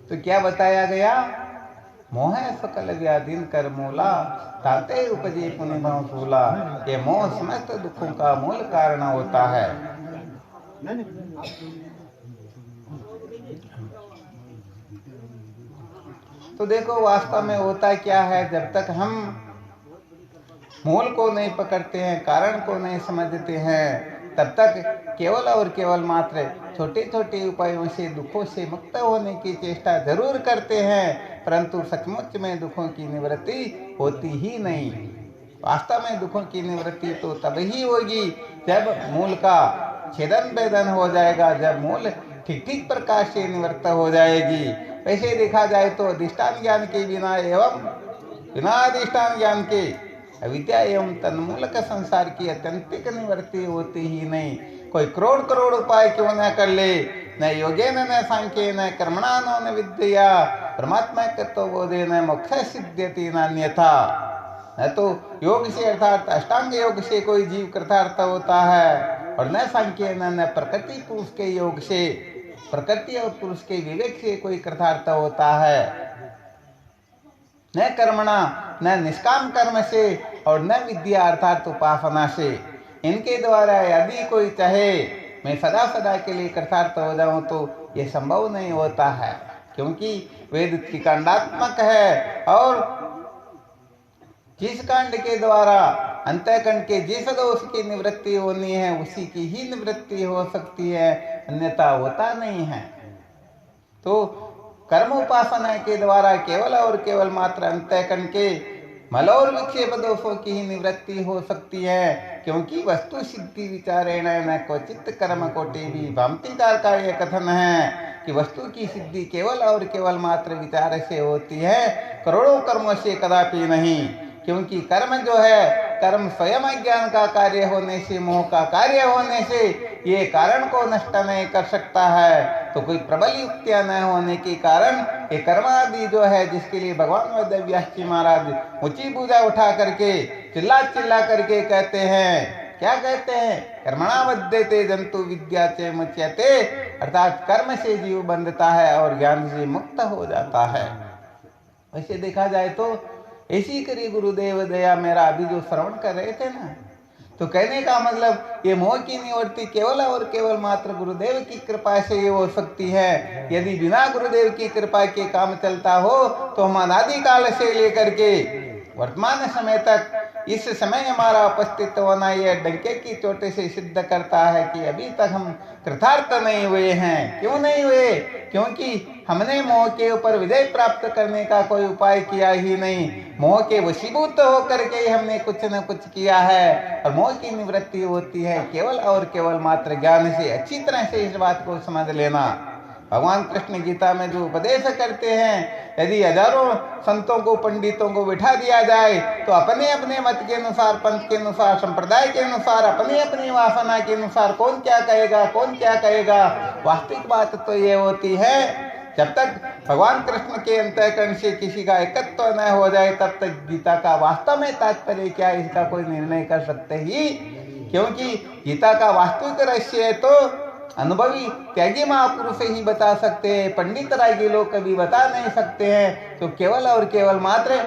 तो क्या बताया गया? मोह सकल व्याधिन कर मूला, ताते उपजे पुण्य भाव सूला। ये मोह समस्त दुखों का मूल कारण होता है। तो देखो वास्तव में होता क्या है, जब तक हम मूल को नहीं पकड़ते हैं, कारण को नहीं समझते हैं, तब तक केवल और केवल मात्र छोटे छोटे उपायों से दुखों से मुक्त होने की चेष्टा जरूर करते हैं, परंतु सचमुच में दुखों की निवृत्ति होती ही नहीं। वास्तव में दुखों की निवृत्ति तो तब ही होगी जब मूल का छेदन भेदन हो जाएगा, जब मूल ठीक ठीक प्रकार से निवृत्त हो जाएगी। वैसे देखा जाए तो अधिष्ठान ज्ञान के बिना एवं बिना अधिष्ठान ज्ञान के अविद्या एवं तन्मूलक संसार की अत्यंतिक निवृत्ति होती ही नहीं। कोई करोड़ करोड़ उपाय क्यों न कर ले, न योगेन न सांख्ये न कर्मणा न विद्या, परमात्मा तत्व बोधे न मोक्ष सिद्ध्यति नान्यथा। न तो योग से अर्थात अष्टांग योग से कोई जीव कृतार्थ होता है, और न सांख्य न प्रकृति पुरुष के योग से, प्रकृति और पुरुष के विवेक से कोई कृतार्थ होता है। न कर्मणा न निष्काम कर्म से, और न विद्या अर्थात उपासना से। इनके द्वारा यदि कोई चाहे मैं सदा सदा के लिए कृतार्थ हो जाऊं, तो ये संभव नहीं होता है, क्योंकि वेद त्रिकांडात्मक है, और जिस कांड के द्वारा अंतःकंड के जिस दोष की निवृत्ति होनी है उसी की ही निवृत्ति हो सकती है, अन्यथा होता नहीं है। तो कर्म उपासना के द्वारा केवल और केवल मात्र अंतःकंड के मल और विक्षेप दोषों की ही निवृत्ति हो सकती है, क्योंकि वस्तु सिद्धि विचारेण न क्वचित कर्म कोटि भी। भामतीकार का यह कथन है कि वस्तु की सिद्धि केवल और केवल मात्र विचार से होती है, करोड़ों कर्मों से कदापि नहीं। क्योंकि कर्म जो है, कर्म स्वयं अज्ञान का कार्य होने से, मोह का कार्य होने से ये कारण को नष्ट नहीं कर सकता है। तो कोई प्रबल युक्तियां न होने के कारण ये कर्म आदि जो है, जिसके लिए भगवान वेदव्यास जी महाराज ऊंची पूजा उठा करके चिल्ला चिल्ला करके कहते हैं, क्या कहते हैं? कर्मणा बध्यते जंतु विद्या चे मुच्यते, अर्थात कर्म से जीव बंधता है और ज्ञान से मुक्त हो जाता है। वैसे देखा जाए तो ऐसी करी गुरुदेव दया मेरा, अभी जो श्रवण कर रहे थे ना, तो कहने का मतलब ये मोह की निवृत्ति केवल और केवल मात्र गुरुदेव की कृपा से ये हो सकती है। यदि बिना गुरुदेव की कृपा के काम चलता हो तो हम अनादिकाल से लेकर के वर्तमान समय तक इस समय हमारा उपस्थित होना ये डंके की चोट से सिद्ध करता है कि अभी तक हम कृतार्थ नहीं हुए हैं। क्यों नहीं हुए? क्योंकि हमने मोह के ऊपर विजय प्राप्त करने का कोई उपाय किया ही नहीं। मोह के वशीभूत होकर के हमने कुछ न कुछ किया है, और मोह की निवृत्ति होती है केवल और केवल मात्र ज्ञान से। अच्छी तरह से इस बात को समझ लेना। भगवान कृष्ण गीता में जो उपदेश करते हैं, यदि हजारों संतों को, पंडितों को बिठा दिया जाए तो अपने अपने मत के अनुसार, पंथ के अनुसार, संप्रदाय के अनुसार, अपनी अपनी वासना के अनुसार कौन क्या कहेगा, कौन क्या कहेगा। वास्तविक बात तो ये होती है, जब तक भगवान कृष्ण के अंतःकरण से किसी का एकत्व न हो जाए तब तक गीता का वास्तव में तात्पर्य क्या है इसका कोई निर्णय कर सकते ही। क्योंकि गीता का वास्तविक रहस्य है तो अनुभवी त्यागी महापुरुष ही बता सकते हैं, पंडित रागी लोग कभी बता नहीं सकते हैं। तो केवल और केवल मात्र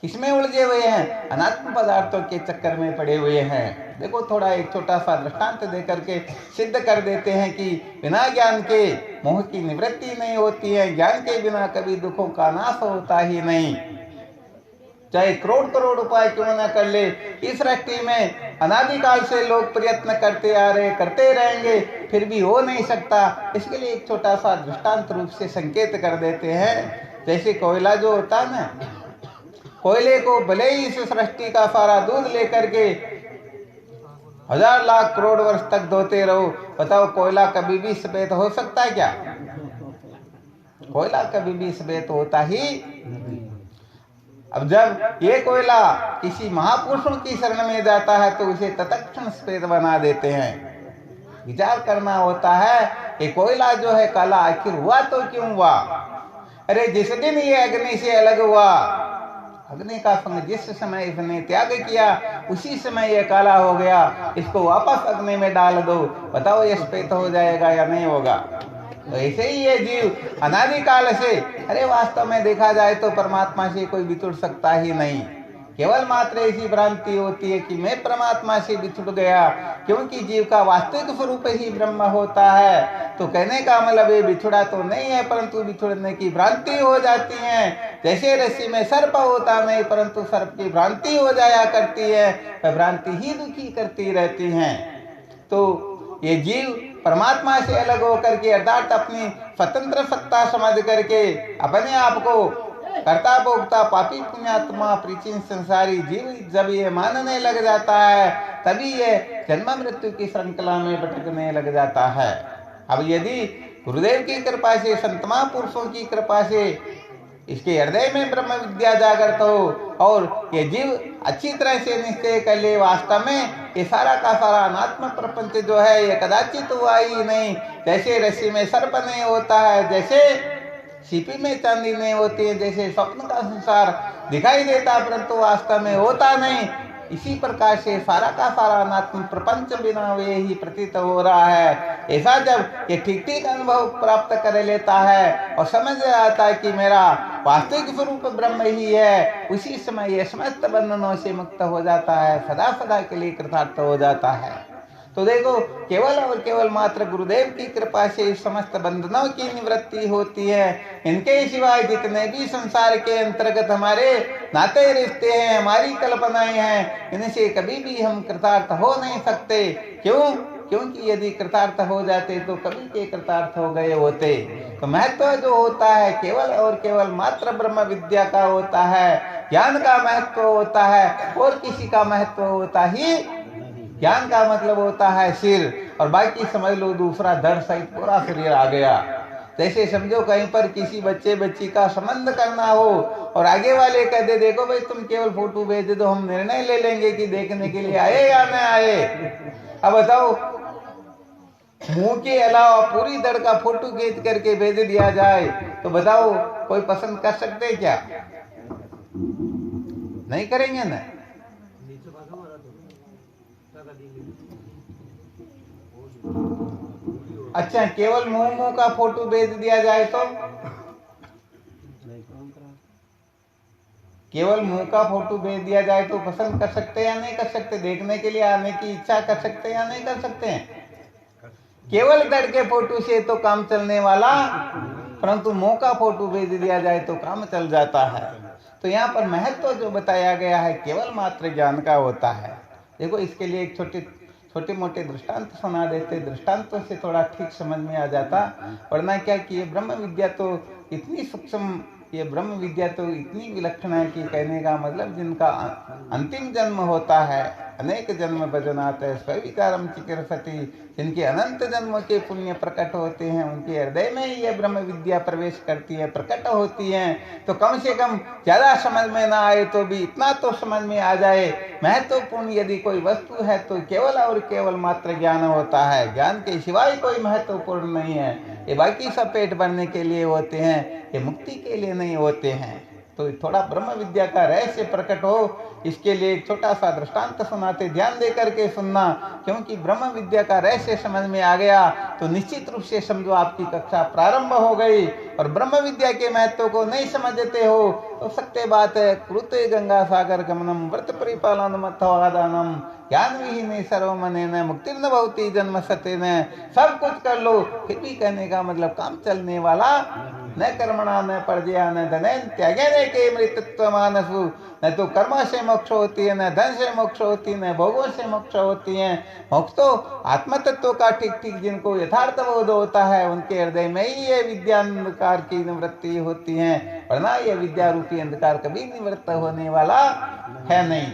किसमें उलझे हुए हैं? अनात्म पदार्थों के चक्कर में पड़े हुए हैं। देखो थोड़ा एक छोटा सा दृष्टांत देकर के सिद्ध कर देते हैं कि बिना ज्ञान के मोह की निवृत्ति नहीं होती है, ज्ञान के बिना कभी दुखों का नाश होता ही नहीं। चाहे करोड़ करोड़ उपाय क्यों न कर ले, इस सृष्टि में अनादिकाल से लोग प्रयत्न करते आ रहे, करते रहेंगे, फिर भी हो नहीं सकता। इसके लिए एक छोटा सा दृष्टांत रूप से संकेत कर देते हैं। जैसे कोयला जो होता है ना, कोयले को भले ही इस सृष्टि का सारा दूध लेकर के 1000 लाख करोड़ वर्ष तक धोते रहो, बताओ कोयला कभी भी सफेद हो सकता है क्या? कोयला कभी भी सफेद होता ही। अब जब ये कोयला किसी महापुरुषों की शरण में जाता है तो उसे तत्क्षण सफेद बना देते हैं। विचार करना होता है ये कोयला जो है काला आखिर हुआ तो क्यों हुआ? अरे जिस दिन ये अग्नि से अलग हुआ, अग्नि का संग जिस समय इसने त्याग किया उसी समय ये काला हो गया। इसको वापस अग्नि में डाल दो, बताओ ये सफेद हो जाएगा या नहीं होगा? तो ऐसे ही ये जीव अनादिकाल से, अरे वास्तव में देखा जाए तो परमात्मा से कोई बिछुड़ सकता ही नहीं। केवल मात्र ऐसी भ्रांति होती है कि मैं परमात्मा से बिछुड़ गया, क्योंकि जीव का वास्तविक स्वरूप ही ब्रह्म होता है। तो कहने का मतलब ये बिछुड़ा तो नहीं है, परंतु बिछुड़ने की भ्रांति हो जाती है। जैसे रस्सी में सर्प होता नहीं, परंतु सर्प की भ्रांति हो जाया करती है, वह भ्रांति ही दुखी करती रहती है। तो ये जीव परमात्मा से अलग होकर के अर्थात अपनी स्वतंत्र सत्ता समझ करके अपने आप को कर्ता भोक्ता पापी पुण्यात्मा प्रीचिन संसारी जीव जब ये मानने लग जाता है, तभी ये जन्म मृत्यु की श्रृंखला में भटकने लग जाता है। अब यदि गुरुदेव की कृपा से, संत महापुरुषों की कृपा से इसके हृदय में ब्रह्म विद्या जागृत हो और ये जीव अच्छी तरह से निश्चय कर ले, वास्तव में ये सारा का सारा अनात्म प्रपंच जो है ये कदाचित हुआ ही नहीं। जैसे रस्सी में सर्प नहीं होता है, जैसे सीपी में चांदी नहीं होती है, जैसे स्वप्न का संसार दिखाई देता परंतु वास्तव में होता नहीं, इसी प्रकार से सारा का सारा अनात्म प्रपंच बिना वे ही प्रतीत हो रहा है। ऐसा जब ये ठीक ठीक अनुभव प्राप्त कर लेता है और समझ आता है कि मेरा वास्तविक स्वरूप ब्रह्म ही है, उसी समय ये समस्त बंधनों से मुक्त हो जाता है, सदा सदा के लिए कृतार्थ हो जाता है। तो देखो, केवल और केवल मात्र गुरुदेव की कृपा से समस्त बंधनों की निवृत्ति होती है। इनके सिवाय जितने भी संसार के अंतर्गत हमारे नाते रिश्ते हैं, हमारी कल्पनाएं हैं, इनसे कभी भी हम कृतार्थ हो नहीं सकते। क्यों? क्योंकि यदि कृतार्थ हो जाते तो कभी के कृतार्थ हो गए होते। तो महत्व जो होता है केवल और केवल मात्र ब्रह्म विद्या का होता है, ज्ञान का महत्व होता है, और किसी का महत्व होता ही, ज्ञान का मतलब होता है सिर, और बाकी समझ लो दूसरा धड़ सहित पूरा शरीर आ गया। जैसे समझो कहीं पर किसी बच्चे बच्ची का संबंध करना हो और आगे वाले कह दे देखो भाई तुम केवल फोटो भेज दो, हम निर्णय ले लेंगे कि देखने के लिए आए या न आए। अब बताओ, मुंह के अलावा पूरी धड़ का फोटो खींच करके भेज दिया जाए तो बताओ कोई पसंद कर सकते क्या? नहीं करेंगे ना। अच्छा, केवल मुंह का फोटो भेज दिया जाए तो, केवल मुंह का फोटो भेज दिया जाए तो पसंद कर सकते या नहीं कर सकते? देखने के लिए आने की इच्छा कर सकते या नहीं कर सकते हैं? केवल धड़ के फोटो से तो काम चलने वाला, परंतु मुंह का फोटो भेज दिया जाए तो काम चल जाता है। तो यहाँ पर महत्व जो बताया गया है केवल मात्र ज्ञान का होता है। देखो, इसके लिए एक छोटे मोटे दृष्टांत सुना देते, दृष्टांतों से थोड़ा ठीक समझ में आ जाता। वरना क्या कि ये ब्रह्म विद्या तो इतनी सूक्ष्म, ये ब्रह्म विद्या तो इतनी विलक्षण है कि कहने का मतलब जिनका अंतिम जन्म होता है, अनेक जन्म भजनात् स्विकारम चिकीर्षति, जिनके अनंत जन्मों के पुण्य प्रकट होते हैं, उनके हृदय में ही यह ब्रह्म विद्या प्रवेश करती है, प्रकट होती है। तो कम से कम ज्यादा समझ में ना आए तो भी इतना तो समझ में आ जाए, महत्वपूर्ण यदि कोई वस्तु है तो केवल और केवल मात्र ज्ञान होता है। ज्ञान के सिवाय कोई महत्वपूर्ण नहीं है। ये बाकी सब पेट भरने के लिए होते हैं, ये मुक्ति के लिए नहीं होते हैं। तो थोड़ा ब्रह्म विद्या का रहस्य प्रकट हो, इसके लिए एक छोटा सा दृष्टांत सुनाते, ध्यान दे करके सुनना, क्योंकि ब्रह्म विद्या का रहस्य समझ में आ गया तो निश्चित रूप से समझो आपकी कक्षा प्रारंभ हो गई। और ब्रह्म विद्या के महत्व को नहीं समझते हो तो सत्य बात है, कृते गंगा सागर गमनम व्रत परिपालनम अथवादानम ज्ञान विहीन सर्वमनेन मुक्तिर्न भवति जन्म सतेन। सब कुछ कर लो फिर भी कहने का मतलब काम चलने वाला न कर्मणा न पर्जया न धनेन त्यागेन के मृतत्व मानसु। न तो कर्म से मोक्ष होती है, न धन से मोक्ष होती है, न भोगों से मोक्ष होती है। मोक्ष तो आत्म तत्व का ठीक ठीक जिनको यथार्थ बोध होता है उनके हृदय में ही ये विद्या अंधकार की निवृत्ति होती है, वरना ये विद्या रूपी अंधकार कभी निवृत्त होने वाला है नहीं।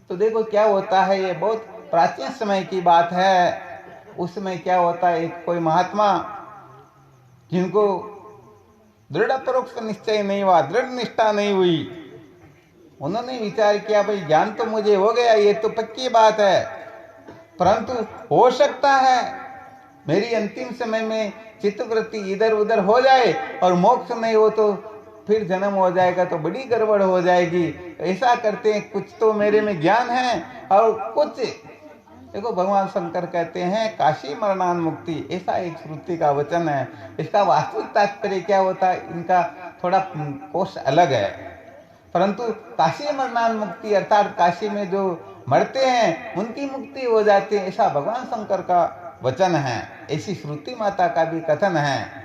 तो देखो क्या होता है, ये बहुत प्राचीन समय की बात है। उस समय क्या होता है, एक कोई महात्मा जिनको दृढ़ परोक्ष निश्चय नहीं हुआ, दृढ़ निष्ठा नहीं हुई, उन्होंने विचार किया भाई ज्ञान तो मुझे हो गया, ये तो पक्की बात है, परंतु हो सकता है मेरी अंतिम समय में चित्तवृत्ति इधर उधर हो जाए और मोक्ष नहीं हो तो फिर जन्म हो जाएगा तो बड़ी गड़बड़ हो जाएगी। ऐसा करते हैं, कुछ तो मेरे में ज्ञान है और कुछ देखो भगवान शंकर कहते हैं काशी मरणान मुक्ति, ऐसा एक श्रुति का वचन है। इसका वास्तविक तात्पर्य क्या होता है, इनका थोड़ा कोश अलग है। परंतु काशी मरणान मुक्ति अर्थात काशी में जो मरते हैं उनकी मुक्ति हो जाती है, ऐसा भगवान शंकर का वचन है, ऐसी श्रुति माता का भी कथन है।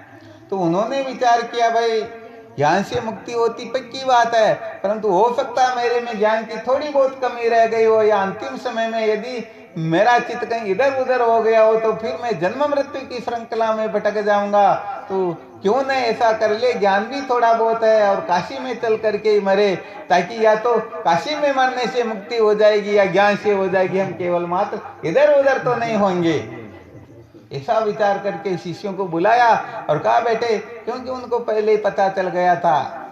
तो उन्होंने विचार किया भाई ज्ञान से मुक्ति होती पक्की बात है, परंतु हो सकता है मेरे में ज्ञान की थोड़ी बहुत कमी रह गई हो, या अंतिम समय में यदि मेरा चित्त कहीं इधर उधर हो गया हो तो फिर मैं जन्म मृत्यु की श्रृंखला में भटक जाऊंगा। तो क्यों नहीं ऐसा कर ले, ज्ञान भी थोड़ा बहुत है और काशी में चल करके ही मरे, ताकि या तो काशी में मरने से मुक्ति हो जाएगी या ज्ञान से हो जाएगी, हम केवल मात्र इधर उधर तो नहीं होंगे। ऐसा विचार करके शिष्यों को बुलाया और कहा बेटे, क्योंकि उनको पहले ही पता चल गया था,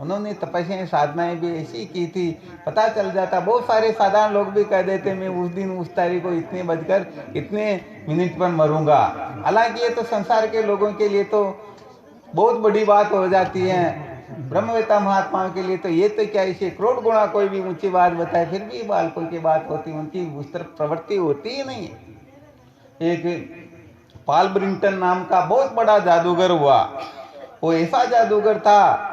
उन्होंने तपस्याएं साधनाएं भी ऐसी की थी, पता चल जाता। बहुत सारे साधारण लोग भी कह देते मैं उस दिन उस तारीख को इतने बजकर इतने मिनट पर मरूंगा। हालांकि ये तो संसार के लोगों के लिए तो बहुत बड़ी बात हो जाती है, ब्रह्मवेता महात्माओं के लिए तो ये तो क्या, इसे करोड़ गुणा कोई भी ऊंची बात बताए फिर भी बालकों की बात होती, उनकी उस तरफ प्रवृत्ति होती ही नहीं। एक पॉल ब्रिंटन नाम का बहुत बड़ा जादूगर हुआ। वो ऐसा जादूगर था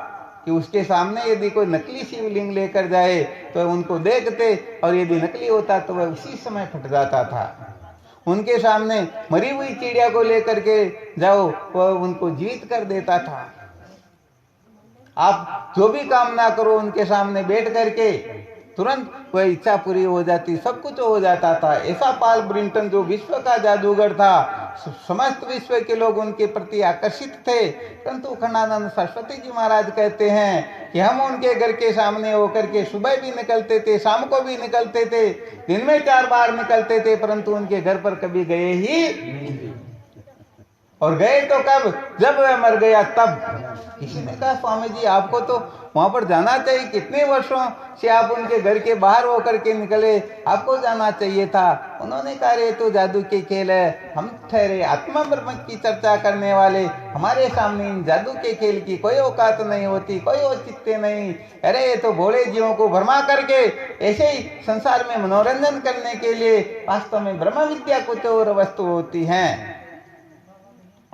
कि उसके सामने यदि कोई नकली शिवलिंग लेकर जाए तो उनको देखते, और यदि नकली होता तो वह उसी समय फट जाता था। उनके सामने मरी हुई चिड़िया को लेकर के जाओ, वह उनको जीवित कर देता था। आप जो भी कामना करो उनके सामने बैठ करके तुरंत वह इच्छा पूरी हो जाती, सब कुछ हो जाता था। ऐसा पॉल ब्रिंटन जो विश्व का जादूगर था, समस्त विश्व के लोग उनके प्रति आकर्षित थे। परंतु अखंडानंद सरस्वती जी महाराज कहते हैं कि हम उनके घर के सामने होकर के सुबह भी निकलते थे, शाम को भी निकलते थे, दिन में 4 बार निकलते थे, परंतु उनके घर पर कभी गए ही, और गए तो कब, जब वह मर गया तब। किसी ने कहा स्वामी जी आपको तो वहां पर जाना चाहिए, कितने वर्षों से आप उनके घर के बाहर होकर के निकले, आपको जाना चाहिए था। उन्होंने कहा रे तो जादू के खेल है, हम ठहरे आत्मा ब्रह्म की चर्चा करने वाले, हमारे सामने इन जादू के खेल की कोई औकात नहीं होती, कोई औचित्य नहीं। अरे ये तो भोले जीवों को भरमा करके ऐसे ही संसार में मनोरंजन करने के लिए, वास्तव में ब्रह्म विद्या कुछ और वस्तु होती है।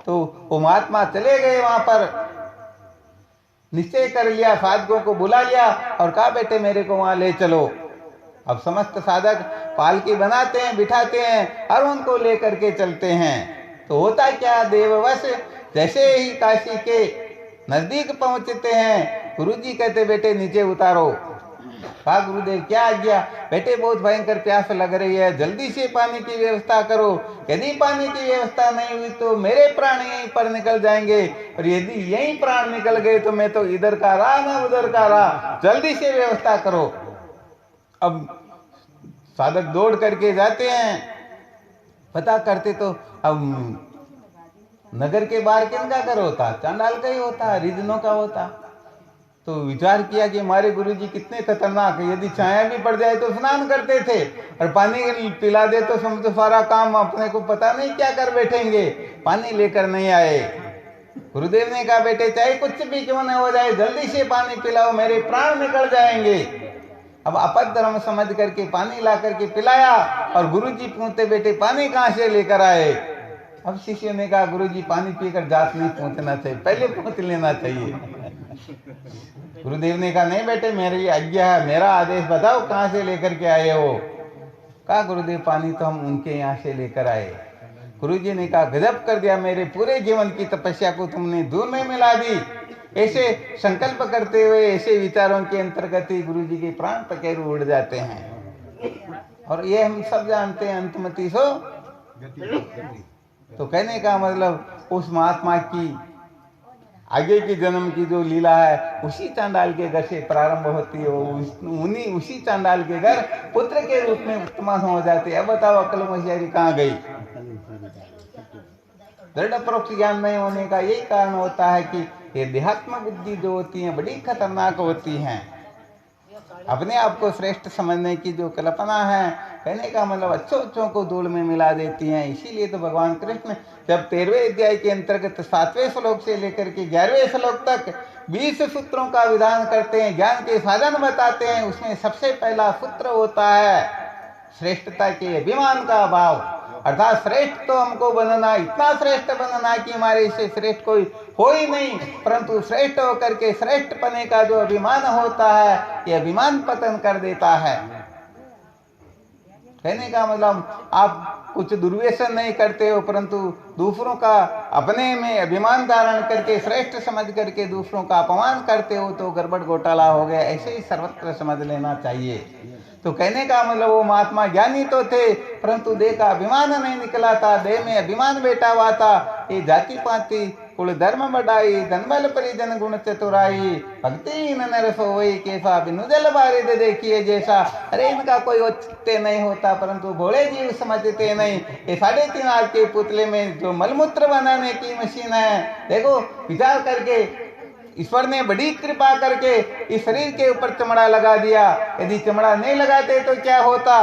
तो वो महात्मा चले गए, वहां पर निश्चय कर लिया, साधकों को बुला लिया और कहा बेटे मेरे को वहां ले चलो। अब समस्त साधक पालकी बनाते हैं, बिठाते हैं और उनको लेकर के चलते हैं। तो होता क्या, देववश जैसे ही काशी के नजदीक पहुंचते हैं, गुरुजी कहते बेटे नीचे उतारो। कहा गुरुदेव क्या आज्ञा? बेटे बहुत भयंकर प्यास लग रही है, जल्दी से पानी की व्यवस्था करो। यदि पानी की व्यवस्था नहीं हुई तो मेरे प्राण यहीं पर निकल जाएंगे, और यदि यहीं प्राण निकल गए तो मैं तो इधर का रहा ना उधर का रहा, जल्दी से व्यवस्था करो। अब साधक दौड़ करके जाते हैं, पता करते तो अब नगर के बाहर किनका घर होता, चांडाल का ही होता, रिजनों का होता। तो विचार किया कि हमारे गुरुजी कितने खतरनाक है, यदि छाया भी पड़ जाए तो स्नान करते थे, और पानी पिला दे तो समझो सारा काम अपने को पता नहीं क्या कर बैठेंगे, पानी लेकर नहीं आए। गुरुदेव ने कहा बेटे चाहे कुछ भी क्यों न हो जाए, जल्दी से पानी पिलाओ, मेरे प्राण निकल जाएंगे। अब अपधर्म समझ करके पानी ला करके पिलाया, और गुरुजी पूछते बेटे पानी कहाँ से लेकर आए? अब शिष्य ने कहा गुरुजी पानी पीकर जात नहीं पहुंचना चाहिए, पहले पहुंच लेना चाहिए। गुरुदेव ने कहा नहीं बेटे मेरी आज्ञा है, मेरा आदेश बताओ कहाँ से लेकर के आए हो? कहा गुरुदेव पानी तो हम उनके यहाँ से लेकर आए। गुरुजी ने कहा गजब कर दिया, मेरे पूरे जीवन की तपस्या को तुमने दूर में मिला दी। ऐसे संकल्प करते हुए ऐसे विचारों के अंतर्गत ही गुरुजी के प्राण पखेरु उड़ जाते हैं। और ये हम सब जानते हैं अंतमति सो तो कहने का मतलब उस महात्मा की आगे के जन्म की जो लीला है उसी चांडाल के घर से प्रारंभ होती है, उसी चांडाल के घर पुत्र के रूप में उत्तमान हो जाते हैं। अब बताओ अकल होशियारी कहाँ गई? दृढ़ परोक्ष ज्ञान नहीं होने का यही कारण होता है कि ये देहात्म बुद्धि जो होती है बड़ी खतरनाक होती हैं। अपने आप को श्रेष्ठ समझने की जो कल्पना है, कहने का मतलब अच्छों को धूल में मिला देती हैं। इसीलिए तो भगवान कृष्ण जब 13वें अध्याय के अंतर्गत 7वें श्लोक से लेकर के 11वें श्लोक तक 20 सूत्रों का विधान करते हैं, ज्ञान के साधन बताते हैं, उसमें सबसे पहला सूत्र होता है श्रेष्ठता के अभिमान का अभाव, अर्थात श्रेष्ठ तो हमको बनना, इतना श्रेष्ठ बनना कि हमारे से श्रेष्ठ कोई हो ही नहीं, परंतु श्रेष्ठ होकर के श्रेष्ठ पने का जो अभिमान होता है, ये अभिमान पतन कर देता है। कहने का मतलब आप कुछ दुर्व्यसन नहीं करते हो, परंतु दूसरों का अपने में अभिमान धारण करके श्रेष्ठ समझ करके दूसरों का अपमान करते हो तो गड़बड़ घोटाला हो गया। ऐसे ही सर्वत्र समझ लेना चाहिए। तो कहने का मतलब वो महात्मा ज्ञानी तो थे, परंतु देह का अभिमान नहीं निकला था, देह में अभिमान बैठा हुआ था। ये जाति पाति कुल धर्म बढ़ाई, धन बल परिजन गुण चतुराई, भक्ति नर सोई कैसा बिनु जल बारिद देखिए जैसा। अरे इनका कोई औचित्य नहीं होता, परंतु भोले जीव समझते नहीं। ये 3.5 हाथ के पुतले में जो मलमूत्र बनाने की मशीन है, देखो विचार करके ईश्वर ने बड़ी कृपा करके इस शरीर के ऊपर चमड़ा लगा दिया। यदि चमड़ा नहीं लगाते तो क्या होता?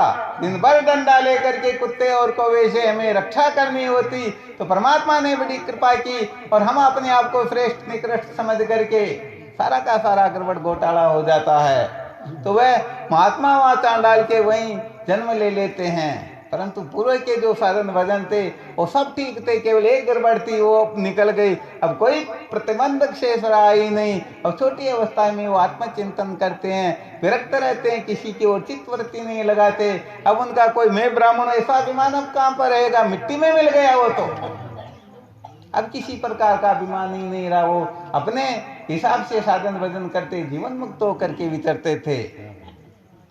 दिन भर डंडा लेकर के कुत्ते और कौवे से हमें रक्षा करनी होती। तो परमात्मा ने बड़ी कृपा की और हम अपने आप को श्रेष्ठ निकृष्ट समझ करके सारा का सारा गड़बड़ घोटाला हो जाता है। तो वह महात्मा वहां चांडाल के वहीं जन्म ले लेते हैं, परंतु पूर्व के जो साधन भजन थे वो सब ठीक थे, केवल एक गड़बड़ थी, वो निकल गई। अब कोई प्रतिबंधक शेष रहा ही नहीं। और छोटी अवस्था में वो आत्मचिंतन करते हैं, विरक्त रहते हैं, किसी की ओर चित्तवृत्ति नहीं लगाते। अब उनका कोई मैं ब्राह्मण ऐसा अभिमान अब कहाँ पर रहेगा? मिट्टी में मिल गया वो तो। अब किसी प्रकार का अभिमान ही नहीं रहा। वो अपने हिसाब से साधन भजन करते, जीवन मुक्त होकर के विचरते थे।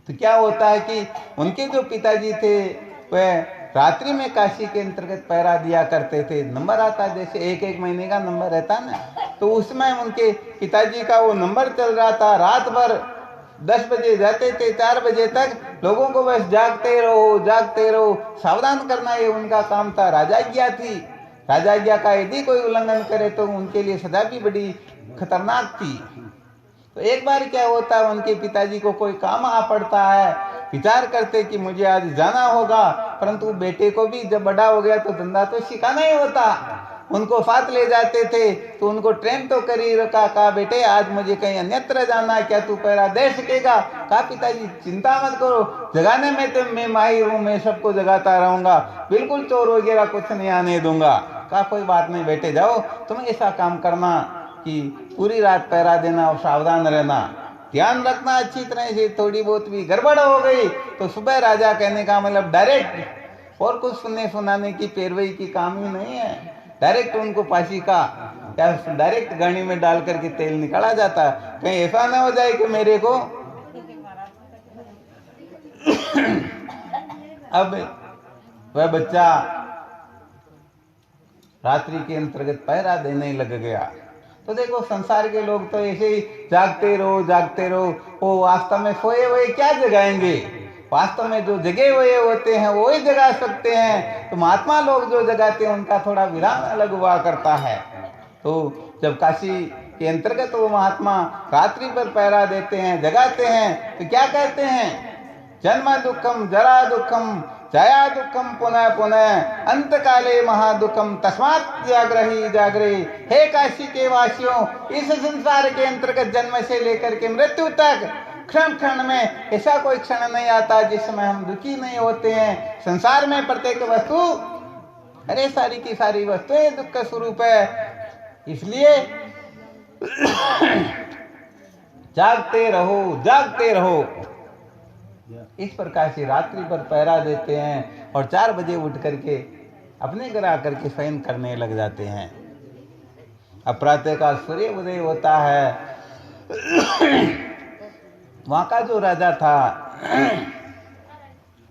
तो क्या होता है कि उनके जो पिताजी थे वह रात्रि में काशी के अंतर्गत पहरा दिया करते थे। नंबर आता जैसे 1-1 महीने का नंबर रहता ना, तो उसमें उनके पिताजी का वो नंबर चल रहा था। रात भर 10 बजे जाते थे, 4 बजे तक लोगों को बस जागते रहो, सावधान करना ये उनका काम था। राजाज्ञा थी, राजाज्ञा का यदि कोई उल्लंघन करे तो उनके लिए सजा भी बड़ी खतरनाक थी। तो एक बार क्या होता है, उनके पिताजी को कोई काम आ पड़ता है, विचार करते कि मुझे आज जाना होगा, परंतु बेटे को भी जब बड़ा हो गया तो धंधा तो सिखाना ही होता। उनको साथ ले जाते थे तो उनको ट्रेन तो कर ही रखा। कहा बेटे आज मुझे कहीं अन्यत्र जाना है, क्या तू पहरा दे सकेगा? कहा पिताजी चिंता मत करो, जगाने में तो मैं माहिर हूँ, मैं सबको जगाता रहूंगा, बिल्कुल चोर वगैरह कुछ नहीं आने दूंगा। कहा कोई बात नहीं बेटे, जाओ तुम ऐसा काम करना कि पूरी रात पहरा देना और सावधान रहना, ध्यान रखना अच्छी तरह से। थोड़ी बहुत भी गड़बड़ हो गई तो सुबह राजा, कहने का मतलब डायरेक्ट, और कुछ सुनने सुनाने की पैरवी की काम ही नहीं है, डायरेक्ट उनको फांसी का या डायरेक्ट गाड़ी में डाल करके तेल निकाला जाता। कहीं ऐसा ना हो जाए कि मेरे को अब वह बच्चा रात्रि के अंतर्गत पहरा देने लग गया। तो देखो संसार के लोग तो ऐसे ही जागते रहो, वो वास्तव में सोए हुए क्या जगाएंगे? वास्तव में जो जगे हुए होते हैं वो ही जगा सकते हैं। तो महात्मा लोग जो जगाते हैं उनका थोड़ा विराम अलग हुआ करता है। तो जब काशी के अंतर्गत वो महात्मा रात्रि पर पहरा देते हैं, जगाते हैं, तो क्या कहते हैं? जन्म दुखम जरा दुखम जया दुखम पुनः पुनः अंत काले महादुखम तस्मात् जागृहि। हे काशी के वासियों, इस संसार के अंतर्गत जन्म से लेकर के मृत्यु तक क्षण क्षण में ऐसा कोई क्षण नहीं आता जिसमें हम दुखी नहीं होते हैं। संसार में प्रत्येक वस्तु, अरे सारी की सारी वस्तुएं दुख का स्वरूप है। इसलिए जागते रहो। इस प्रकार से रात्रि पर पहरा देते हैं और 4 बजे उठ करके अपने घर आकर के शयन करने लग जाते हैं। अब प्रातः का सूर्य उदय होता है। वहां का जो राजा था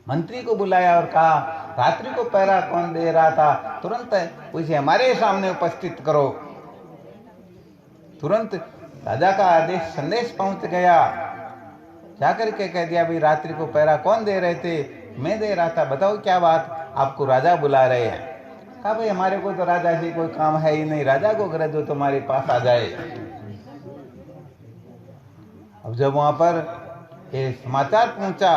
मंत्री को बुलाया और कहा रात्रि को पहरा कौन दे रहा था, तुरंत उसे हमारे सामने उपस्थित करो। तुरंत राजा का आदेश संदेश पहुंच गया। जाकर के कह दिया भाई रात्रि को पहरा कौन दे रहे थे? मैं दे रहा था, बताओ क्या बात, आपको राजा बुला रहे हैं। कहा भाई हमारे को तो राजा से कोई काम है ही नहीं, राजा को अगर जो तुम्हारे पास आ जाए। अब जब वहां पर ये समाचार पहुंचा,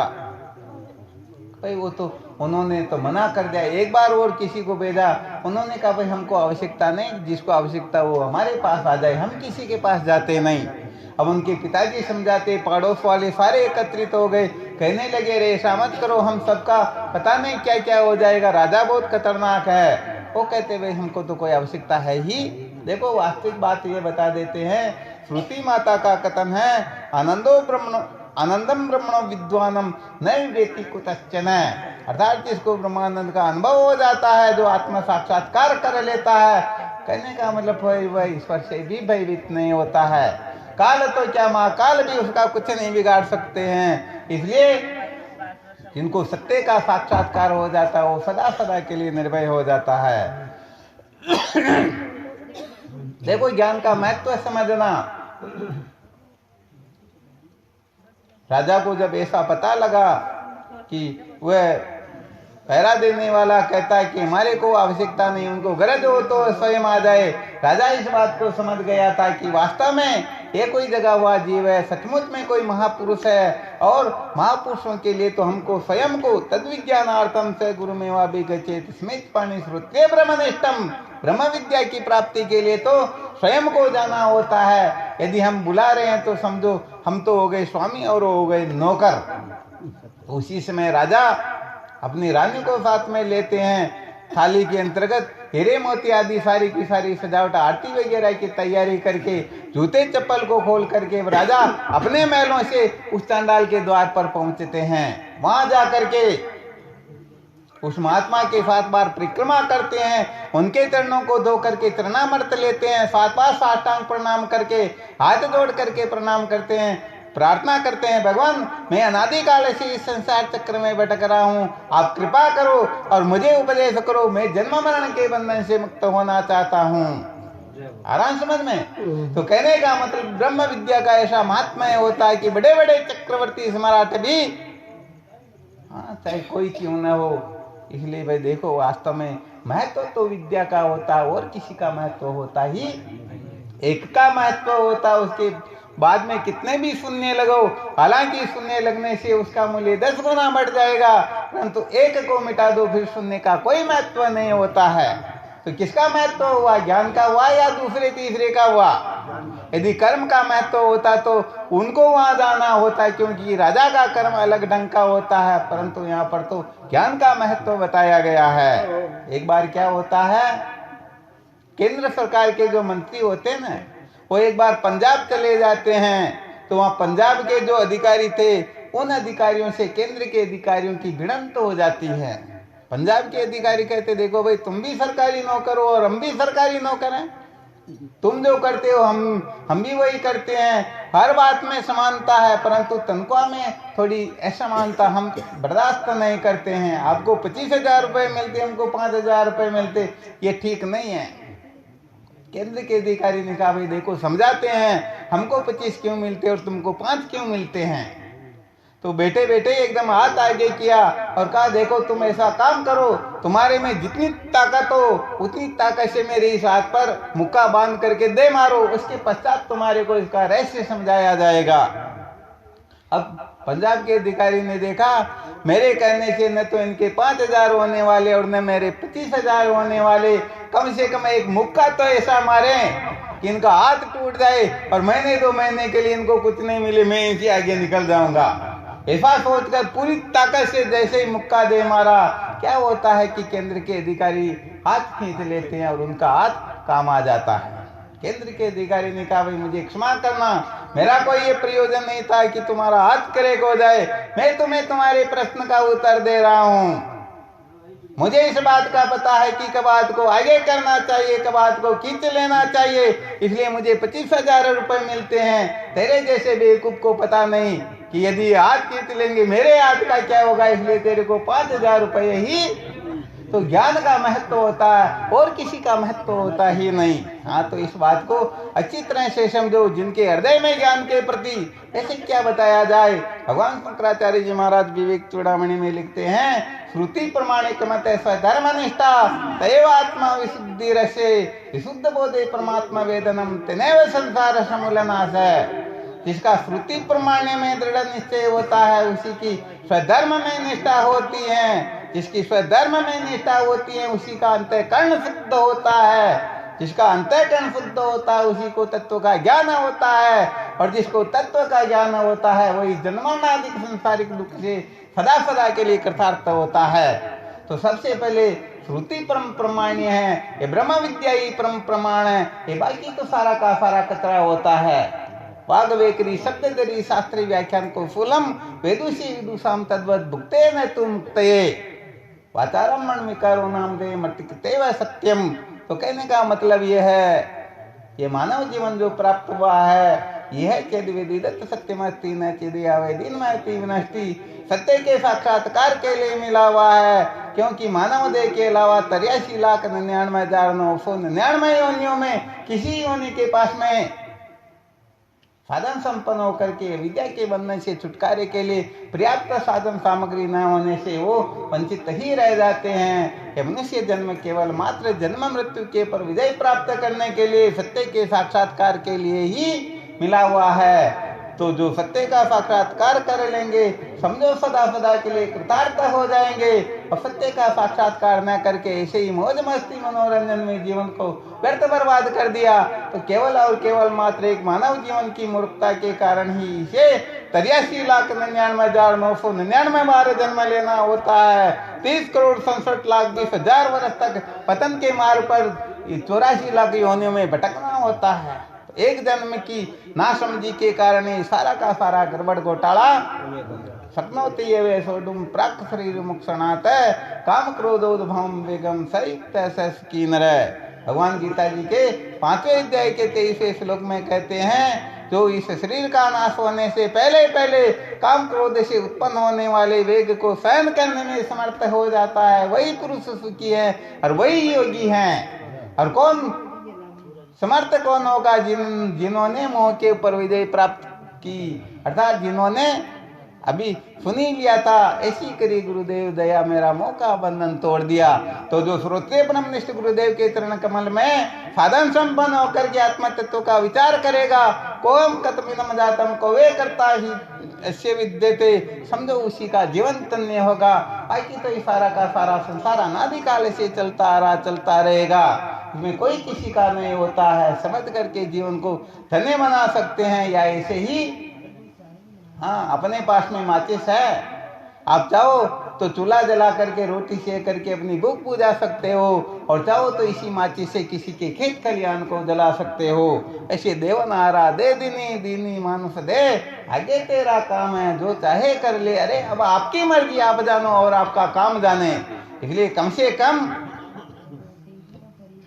भाई वो तो उन्होंने तो मना कर दिया। एक बार और किसी को भेजा, उन्होंने कहा भाई हमको आवश्यकता नहीं, जिसको आवश्यकता वो हमारे पास आ जाए, हम किसी के पास जाते नहीं। अब उनके पिताजी समझाते, पड़ोस वाले सारे एकत्रित हो गए। कहने लगे रे ऐसा मत करो, हम सबका पता नहीं क्या क्या हो जाएगा, राजा बहुत खतरनाक है। वो कहते भाई हमको तो कोई आवश्यकता है ही। देखो वास्तविक बात ये बता देते हैं, श्रुति माता का कथन है, आनंदम ब्रह्मणो विद्वानम नैव वेति कुतश्चन, अर्थात जिसको ब्रह्मानंद का अनुभव हो जाता है, जो आत्मा साक्षात्कार कर लेता है, कहने का मतलब वह ईश्वर से भी भयभीत नहीं होता है। काल तो क्या महाकाल भी उसका कुछ नहीं बिगाड़ सकते हैं। इसलिए जिनको सत्य का साक्षात्कार हो जाता है वो सदा सदा के लिए निर्भय हो जाता है। देखो ज्ञान का महत्व समझना। राजा को जब ऐसा पता लगा कि वह पहरा देने वाला कहता है कि हमारे को आवश्यकता नहीं, उनको गरज हो तो स्वयं आ जाए, राजा इस बात को समझ गया था कि वास्तव में ये कोई जगह हुआ जीव है, सचमुच में कोई महापुरुष है, और महापुरुषों के लिए तो हमको स्वयं को तद्विज्ञानार्थम से गुरुमेवा भी गचेत स्मित पाणी श्रुत्य ब्रह्मनिष्ठम, ब्रह्म विद्या की प्राप्ति के लिए तो स्वयं को जाना होता है। यदि हम बुला रहे हैं तो समझो हम तो हो गए स्वामी और हो गए नौकर। उसी समय राजा अपनी रानी को साथ में लेते हैं, थाली के अंतर्गत हीरे मोती आदि सारी की सारी सजावट आरती वगैरह की तैयारी करके, जूते चप्पल को खोल करके राजा अपने महलों से उस चांडाल के द्वार पर पहुंचते हैं। वहां जा करके उस महात्मा के 7 बार परिक्रमा करते हैं, उनके चरणों को धो करके चरणामृत लेते हैं, 7 बार साष्टांग प्रणाम करके हाथ जोड़ करके प्रणाम करते हैं, प्रार्थना करते हैं, भगवान मैं अनादिकाल से इस संसार चक्र में भटक रहा हूँ, आप कृपा करो और मुझे उपदेश करो, मैं जन्म मरण के बंधन से मुक्त होना चाहता हूँ। आराम समझ में। तो कहने का मतलब ब्रह्म विद्या का ऐसा महात्म्य होता है कि बड़े बड़े चक्रवर्ती सम्राट भी, हाँ चाहे कोई क्यों न हो, इसलिए भाई देखो वास्तव में महत्व तो विद्या का होता है, और किसी का महत्व होता ही एक का महत्व होता है, उसके बाद में कितने भी शून्य लगो, हालांकि शून्य लगने से उसका मूल्य 10 गुना बढ़ जाएगा, परंतु एक को मिटा दो फिर शून्य का कोई महत्व नहीं होता है। तो किसका महत्व हुआ, ज्ञान का हुआ या दूसरे तीसरे का हुआ? यदि कर्म का महत्व होता तो उनको वहां जाना होता, क्योंकि राजा का कर्म अलग ढंग का होता है, परंतु यहाँ पर तो ज्ञान का महत्व बताया गया है। एक बार क्या होता है, केंद्र सरकार के जो मंत्री होते हैं ना, वो एक बार पंजाब चले जाते हैं, तो वहाँ पंजाब के जो अधिकारी थे उन अधिकारियों से केंद्र के अधिकारियों की भिड़ंत हो जाती है। पंजाब के अधिकारी कहते देखो भाई तुम भी सरकारी नौकर हो और हम भी सरकारी नौकर हैं, तुम जो करते हो हम भी वही करते हैं, हर बात में समानता है, परंतु तनख्वाह में थोड़ी असमानता हम बर्दाश्त नहीं करते हैं। आपको 25,000 रुपये मिलते, हमको 5,000 रुपये मिलते, ये ठीक नहीं है। केंद्र के अधिकारी ने कहा भाई देखो समझाते हैं, हमको 25 क्यों मिलते और तुमको 5 क्यों मिलते हैं? तो बेटे बेटे एकदम हाथ आगे किया और कहा देखो तुम ऐसा काम करो, तुम्हारे में जितनी ताकत हो उतनी ताकत से मेरे इस हाथ पर मुक्का बांध करके दे मारो, उसके पश्चात तुम्हारे को इसका रहस्य समझाया जाएगा। अब पंजाब के अधिकारी ने देखा मेरे कहने से न तो इनके 5,000 होने वाले और न मेरे 25,000 होने वाले, कम से कम एक मुक्का तो ऐसा मारे कि इनका हाथ टूट जाए और महीने 2 महीने के लिए इनको कुछ नहीं मिले, मैं इनसे आगे निकल जाऊंगा। ऐसा सोचकर पूरी ताकत से जैसे ही मुक्का दे मारा, क्या होता है कि केंद्र के अधिकारी हाथ खींच लेते हैं और उनका हाथ काम आ जाता है। केंद्र के अधिकारी ने कहा भाई मुझे क्षमा करना, मेरा कोई ये प्रयोजन नहीं था कि तुम्हारा हाथ करे हो जाए, मैं तुम्हें तुम्हारे प्रश्न का उत्तर दे रहा हूँ। मुझे इस बात का पता है कि कबात को आगे करना चाहिए, कबात को खींच लेना चाहिए, इसलिए मुझे 25,000 रुपये मिलते हैं। तेरे जैसे बेवकूफ को पता नहीं कि यदि हाथ खींच लेंगे मेरे हाथ का क्या होगा, इसलिए तेरे को 5,000 रुपये ही। तो ज्ञान का महत्व होता है और किसी का महत्व होता ही नहीं। हाँ तो इस बात को अच्छी तरह से समझो, जिनके हृदय में ज्ञान के प्रति ऐसे क्या बताया जाए। भगवान शंकराचार्य जी महाराज विवेक चूड़ामणि में लिखते हैं, श्रुति प्रमाणिक मत स्वधर्म निष्ठा तैव आत्मा विशुद्धि रसे विशुद्ध बोधे परमात्मा वेदनम तनेव संसार समूलनाश है। जिसका श्रुति प्रमाण में दृढ़ निश्चय होता है उसी की स्वधर्म में निष्ठा होती है, जिसकी स्वधर्म में निष्ठा होती है उसी का अंतःकरण शुद्ध होता है। जिसका अंतःकरण शुद्ध होता है उसी को तत्व का ज्ञान होता है, और जिसको तत्व का ज्ञान होता है वही जन्मनादिक संसारिक दुख से सदा सदा के लिए कृतार्थ होता है। तो सबसे पहले श्रुति परम प्रमाण्य है, ये ब्रह्म विद्या ही परम प्रमाण है, ये बाकी तो सारा का सारा कचरा होता है। वाग वेकरी शब्द दरी शास्त्री व्याख्यान को फूलम वेदुषी विदुषाम तद्वत भुक्ते न तुम तये वाचारम मन विकारो नाम दे मर्तिकते व सत्यम। तो कहने का मतलब यह है, ये मानव जीवन जो प्राप्त हुआ है यह चेद वेदिदत्त सत्यमस्ति न चेदिया वेदिनमस्ति विनष्टि, सत्य के साक्षात्कार के लिए मिला हुआ है। क्योंकि मानव देह के अलावा 83,99,999 योनियों में किसी योनि के पास में साधन संपन्न होकर के विद्या के बंधन से छुटकारे के लिए पर्याप्त साधन सामग्री न होने से वो वंचित ही रह जाते हैं। यह मनुष्य जन्म केवल मात्र जन्म मृत्यु के पर विजय प्राप्त करने के लिए, सत्य के साक्षात्कार के लिए ही मिला हुआ है। तो जो सत्य का साक्षात्कार कर लेंगे समझो सदा सदा के लिए कृतार्थ हो जाएंगे, और सत्य का साक्षात्कार न करके ऐसे ही मौज मस्ती मनोरंजन में जीवन को व्यर्थ बर्बाद कर दिया तो केवल और केवल मात्र एक मानव जीवन की मूर्खता के कारण ही इसे 83,99,999 बार जन्म लेना होता है। 30,67,20,000 वर्ष तक पतन के मार्ग पर 84 लाख योनियों में भटकना होता है। एक जन्म की नासमझी के कारण ही सारा का सारा गड़बड़ घोटाला शक्नोति ये सोडुम प्राक शरीर मुक्षणात काम क्रोधोद्भवम वेगम संयुक्त सस्कीनर। भगवान गीता जी के 5वें अध्याय के 23वें श्लोक में कहते हैं, जो इस शरीर का नाश होने से पहले पहले काम क्रोध से उत्पन्न होने वाले वेग को सहन करने में समर्थ हो जाता है, वही पुरुष सुखी है और वही योगी है। और कौन समर्थ कौन होगा? जिन्होंने मोह के ऊपर विजय प्राप्त की, अर्थात जिन्होंने अभी सुनी लिया था ऐसी करी गुरुदेव दया मेरा मोह का बंधन तोड़ दिया। तो जो श्रोत्रिय ब्रह्मनिष्ठ गुरुदेव के चरण कमल में साधन संपन्न होकर के आत्म तत्व का विचार करेगा, कोम कतमिनम जातम को वे करता ही ऐसे विद्यते, समझो उसी का जीवन धन्य होगा। बाकी तो सारा का सारा संसार अनादिकाल से चलता आ रहा, चलता रहेगा, इसमें कोई किसी का नहीं होता है। समझ करके जीवन को धन्य बना सकते हैं। या ऐसे ही हाँ, अपने पास में माचिस है, आप चाहो तो चूल्हा जला करके रोटी सेक करके अपनी भूख बुझा सकते हो, और चाहो तो इसी माचिस से किसी के खेत खलियान को जला सकते हो। ऐसे देवनारा दे दीनी दीनी मानुष दे, आगे तेरा काम है जो चाहे कर ले। अरे अब आपकी मर्जी, आप जानो और आपका काम जाने। इसलिए कम से कम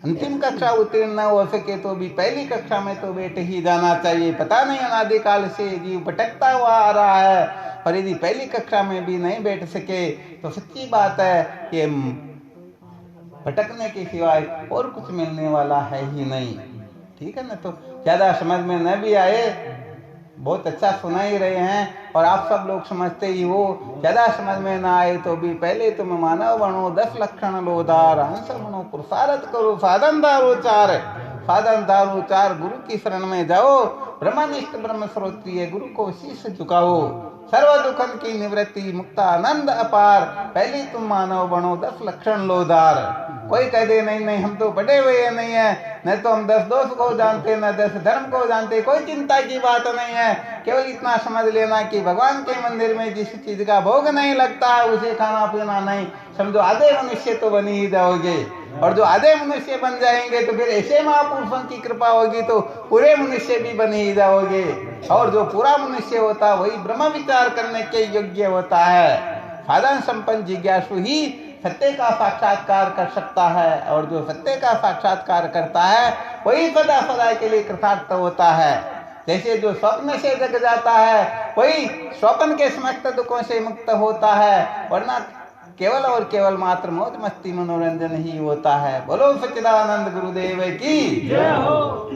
अंतिम कक्षा उत्तीर्ण न हो सके तो भी पहली कक्षा में तो बैठ ही जाना चाहिए। पता नहीं अनादिकाल से जीव भटकता हुआ आ रहा है, और यदि पहली कक्षा में भी नहीं बैठ सके तो सच्ची बात है कि भटकने के सिवाय और कुछ मिलने वाला है ही नहीं। ठीक है ना? तो ज्यादा समझ में न भी आए, बहुत अच्छा सुना ही रहे हैं और आप सब लोग समझते ही हो। ज्यादा समझ में ना आए तो भी पहले तुम मानव बनो, 10 लक्षण लोदार, हंस बनो, पुरुषार्थ करो, साधन दारो चार, साधन दारो चार, गुरु की शरण में जाओ, ब्रह्मनिष्ठ ब्रह्म श्रोत्रिय गुरु को शीश झुकाओ, सर्व दुखन की निवृत्ति, मुक्ता आनंद अपार। पहले तुम मानव बनो, 10 लक्षण लोदार। कोई कह दे नहीं नहीं हम तो बड़े हुए नहीं है, न तो हम 10 दोष को जानते न 10 धर्म को जानते, कोई चिंता की बात नहीं है। केवल इतना समझ लेना कि भगवान के मंदिर में जिस चीज का भोग नहीं लगता है उसे खाना पीना नहीं। समझो आधे मनुष्य तो बन ही जाओगे, और जो आधे मनुष्य बन जाएंगे तो फिर ऐसे महापुरुषों की कृपा होगी तो पूरे मनुष्य भी बन ही जाओगे। और जो पूरा मनुष्य होता है वही ब्रह्म विचार करने के योग्य होता है। साधन संपन्न जिज्ञासु ही सत्य का साक्षात्कार कर सकता है, और जो सत्य का साक्षात्कार करता है वही सदा सदा के लिए कृतार्थ होता है। जैसे जो स्वप्न से जग जाता है वही स्वप्न के समस्त दुखों से मुक्त होता है, वरना केवल और केवल मात्र मौज मस्ती मनोरंजन ही होता है। बोलो सच्चिदानंद गुरुदेव की जय हो।